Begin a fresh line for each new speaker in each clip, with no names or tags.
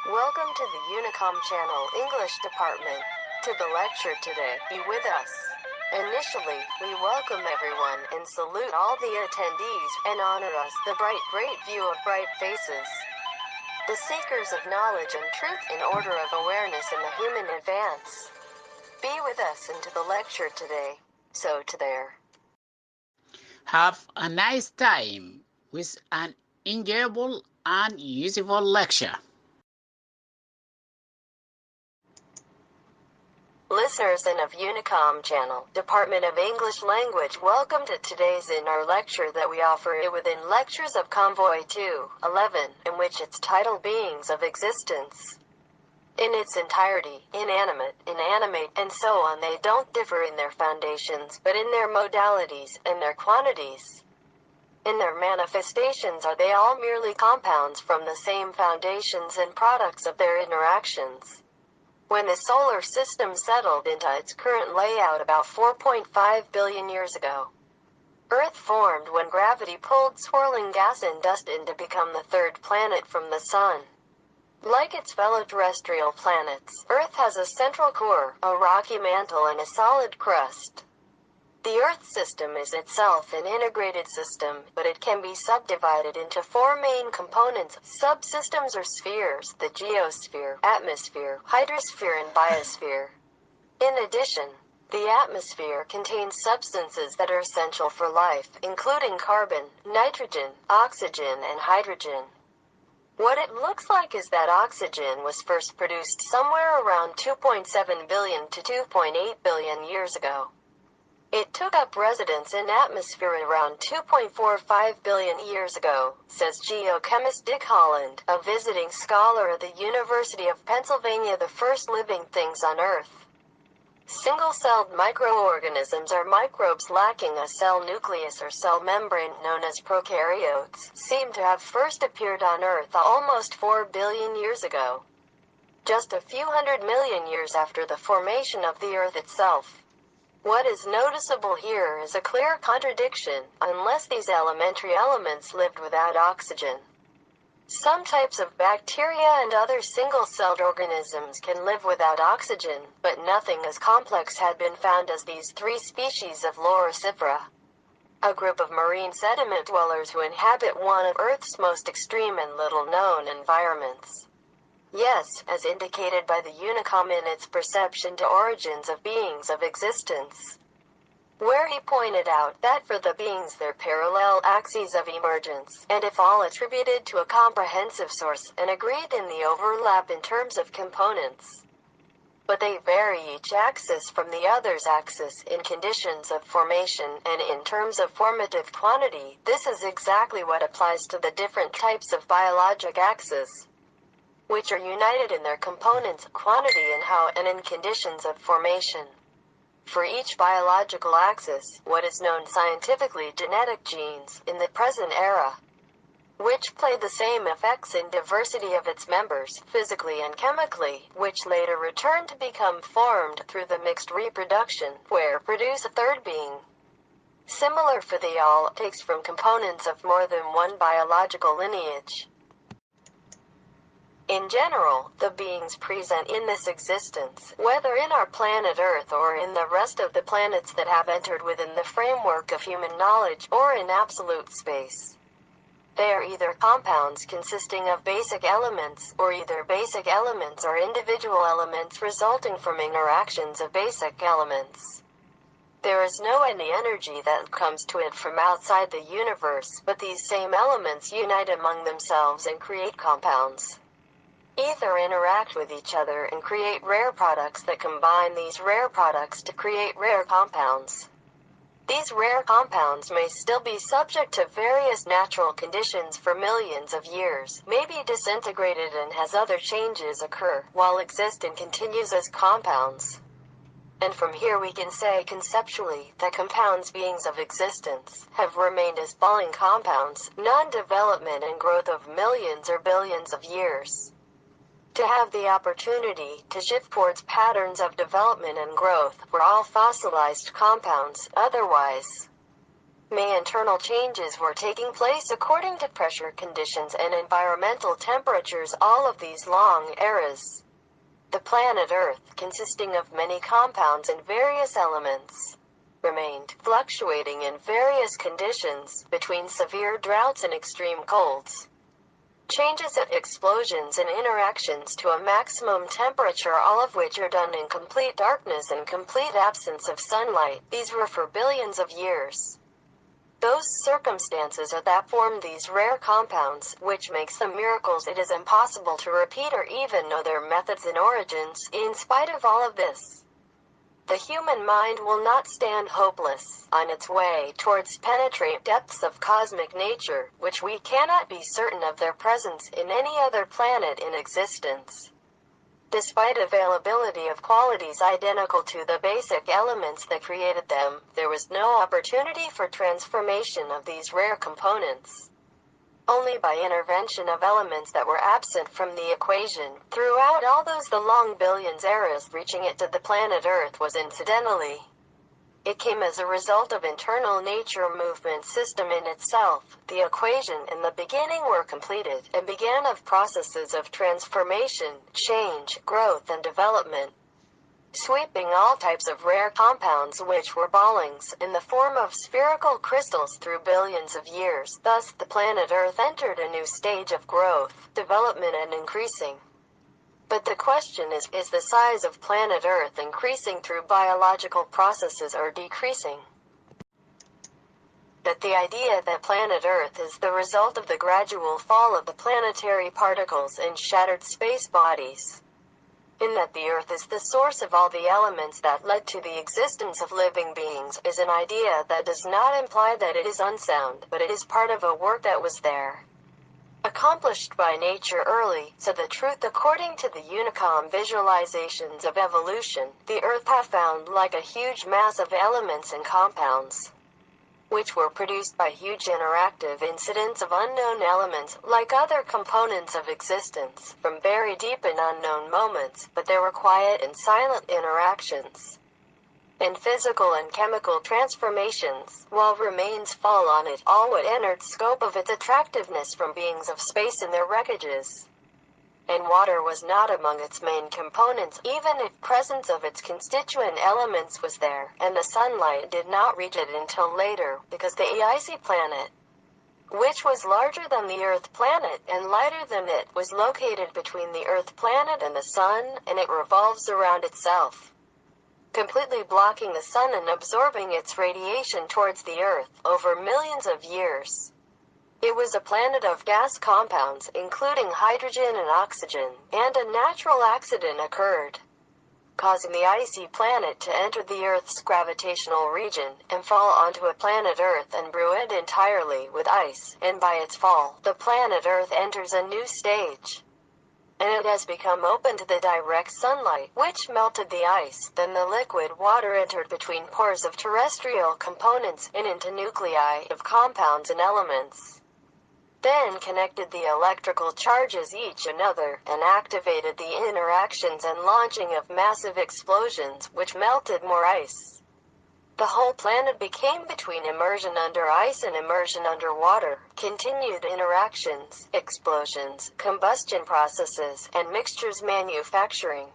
Welcome to the Unicom channel English department. To the lecture today, be with us. Initially, we welcome everyone and salute all the attendees and honor us the great view of bright faces. The seekers of knowledge and truth in order of awareness in the human advance. Be with us into the lecture today. So to there.
Have a nice time with an enjoyable and useful lecture.
Listeners and of Unicom channel, Department of English Language, welcome to today's in our lecture that we offer it within Lectures of Convoy 211, in which its title Beings of Existence. In its entirety, inanimate, inanimate, and so on, they don't differ in their foundations, but in their modalities and their quantities. In their manifestations are they all merely compounds from the same foundations and products of their interactions. When the solar system settled into its current layout about 4.5 billion years ago, Earth formed when gravity pulled swirling gas and dust in to become the third planet from the Sun. Like its fellow terrestrial planets, Earth has a central core, a rocky mantle, and a solid crust. The Earth system is itself an integrated system, but it can be subdivided into four main components, subsystems or spheres: the geosphere, atmosphere, hydrosphere, and biosphere. In addition, the atmosphere contains substances that are essential for life, including carbon, nitrogen, oxygen, and hydrogen. What it looks like is that oxygen was first produced somewhere around 2.7 billion to 2.8 billion years ago. It took up residence in atmosphere around 2.45 billion years ago, says geochemist Dick Holland, a visiting scholar at the University of Pennsylvania. The first living things on Earth. Single-celled microorganisms are microbes lacking a cell nucleus or cell membrane, known as prokaryotes, seem to have first appeared on Earth almost 4 billion years ago. Just a few hundred million years after the formation of the Earth itself. What is noticeable here is a clear contradiction, unless these elementary elements lived without oxygen. Some types of bacteria and other single-celled organisms can live without oxygen, but nothing as complex had been found as these three species of Loricifera. A group of marine sediment dwellers who inhabit one of Earth's most extreme and little-known environments. Yes, as indicated by the Unicom in its perception to origins of beings of existence, where he pointed out that for the beings they're parallel axes of emergence, and if all attributed to a comprehensive source, and agreed in the overlap in terms of components. But they vary each axis from the other's axis in conditions of formation and in terms of formative quantity. This is exactly what applies to the different types of biologic axes, which are united in their components, quantity, and how, and in conditions of formation. For each biological axis, what is known scientifically genetic genes, in the present era, which play the same effects in diversity of its members, physically and chemically, which later return to become formed through the mixed reproduction, where produce a third being. Similar for the all, takes from components of more than one biological lineage. In general, the beings present in this existence, whether in our planet Earth or in the rest of the planets that have entered within the framework of human knowledge, or in absolute space, they are either compounds consisting of basic elements, or either basic elements or individual elements resulting from interactions of basic elements. There is no any energy that comes to it from outside the universe, but these same elements unite among themselves and create compounds. Either interact with each other and create rare products that combine these rare products to create rare compounds. These rare compounds may still be subject to various natural conditions for millions of years, may be disintegrated and has other changes occur, while exist and continues as compounds. And from here we can say conceptually that compounds, beings of existence, have remained as falling compounds, non-development and growth of millions or billions of years. To have the opportunity to shift towards patterns of development and growth were all fossilized compounds, otherwise May internal changes were taking place according to pressure conditions and environmental temperatures all of these long eras. The planet Earth, consisting of many compounds and various elements, remained fluctuating in various conditions, between severe droughts and extreme colds. Changes at explosions and interactions to a maximum temperature, all of which are done in complete darkness and complete absence of sunlight. These were for billions of years. Those circumstances are that form these rare compounds, which makes them miracles it is impossible to repeat or even know their methods and origins. In spite of all of this, the human mind will not stand hopeless on its way towards penetrate depths of cosmic nature, which we cannot be certain of their presence in any other planet in existence. Despite availability of qualities identical to the basic elements that created them, there was no opportunity for transformation of these rare components. Only by intervention of elements that were absent from the equation, throughout all those the long billions eras reaching it to the planet Earth was incidentally. It came as a result of internal nature movement system in itself. The equation and the beginning were completed, and began of processes of transformation, change, growth and development, sweeping all types of rare compounds which were ballings, in the form of spherical crystals through billions of years. Thus, the planet Earth entered a new stage of growth, development and increasing. But the question is the size of planet Earth increasing through biological processes or decreasing? That the idea that planet Earth is the result of the gradual fall of the planetary particles in shattered space bodies, in that the Earth is the source of all the elements that led to the existence of living beings, is an idea that does not imply that it is unsound, but it is part of a work that was there, accomplished by nature early. So the truth according to the Unicom visualizations of evolution, the Earth have found like a huge mass of elements and compounds, which were produced by huge interactive incidents of unknown elements, like other components of existence, from very deep and unknown moments, but there were quiet and silent interactions, and physical and chemical transformations, while remains fall on it, all what entered scope of its attractiveness from beings of space in their wreckages. And water was not among its main components, even if presence of its constituent elements was there, and the sunlight did not reach it until later, because the icy planet, which was larger than the Earth planet and lighter than it, was located between the Earth planet and the Sun, and it revolves around itself, completely blocking the Sun and absorbing its radiation towards the Earth, over millions of years. It was a planet of gas compounds, including hydrogen and oxygen, and a natural accident occurred, causing the icy planet to enter the Earth's gravitational region, and fall onto a planet Earth and brew it entirely with ice, and by its fall, the planet Earth enters a new stage, and it has become open to the direct sunlight, which melted the ice. Then the liquid water entered between pores of terrestrial components and into nuclei of compounds and elements, then connected the electrical charges each another, and activated the interactions and launching of massive explosions, which melted more ice. The whole planet became between immersion under ice and immersion under water. Continued interactions, explosions, combustion processes, and mixtures manufacturing.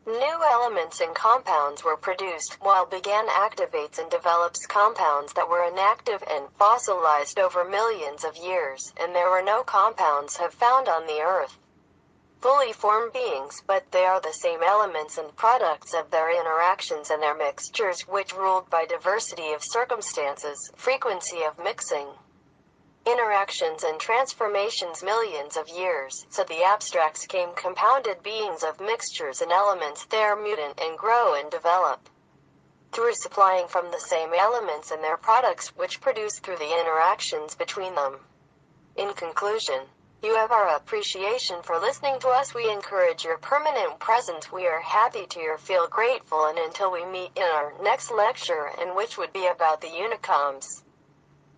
New elements and compounds were produced, while began activates and develops compounds that were inactive and fossilized over millions of years, and there were no compounds have found on the Earth. Fully formed beings, but they are the same elements and products of their interactions and their mixtures, which ruled by diversity of circumstances, frequency of mixing, interactions and transformations millions of years. So the abstracts came compounded beings of mixtures and elements. They are mutant and grow and develop through supplying from the same elements and their products, which produce through the interactions between them. In conclusion, you have our appreciation for listening to us. We encourage your permanent presence. We are happy to feel grateful, and until we meet in our next lecture, and which would be about the Unicoms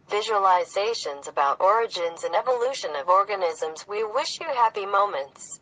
visualizations about origins and evolution of organisms, we wish you happy moments.